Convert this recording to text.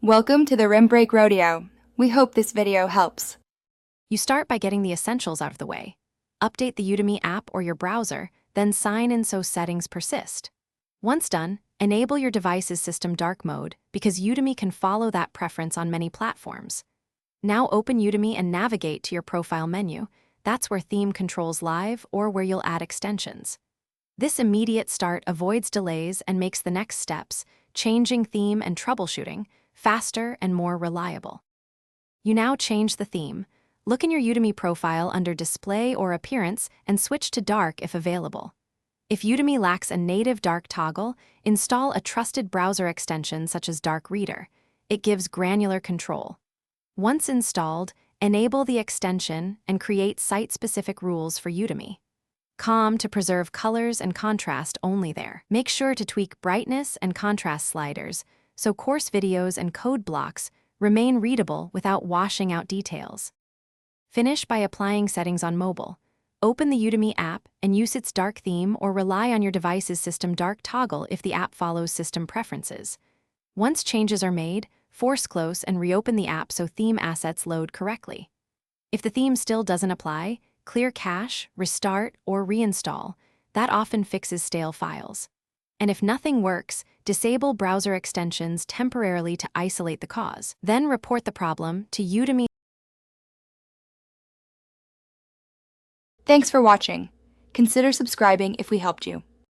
Welcome to the Rim Break Rodeo. We hope this video helps. You start by getting the essentials out of the way. Update the Udemy app or your browser, then sign in so settings persist. Once done, enable your device's system dark mode because Udemy can follow that preference on many platforms. Now open Udemy and navigate to your profile menu. That's where theme controls live or where you'll add extensions. This immediate start avoids delays and makes the next steps, changing theme and troubleshooting, faster and more reliable. You now change the theme. Look in your Udemy profile under Display or Appearance and switch to Dark if available. If Udemy lacks a native dark toggle, install a trusted browser extension such as Dark Reader. It gives granular control. Once installed, enable the extension and create site-specific rules for Udemy. COM to preserve colors and contrast only there. Make sure to tweak brightness and contrast sliders so course videos and code blocks remain readable without washing out details. Finish by applying settings on mobile. Open the Udemy app and use its dark theme or rely on your device's system dark toggle if the app follows system preferences. Once changes are made, force close and reopen the app so theme assets load correctly. If the theme still doesn't apply, clear cache, restart, or reinstall. That often fixes stale files. And if nothing works, disable browser extensions temporarily to isolate the cause. Then report the problem to Udemy. Thanks for watching. Consider subscribing if we helped you.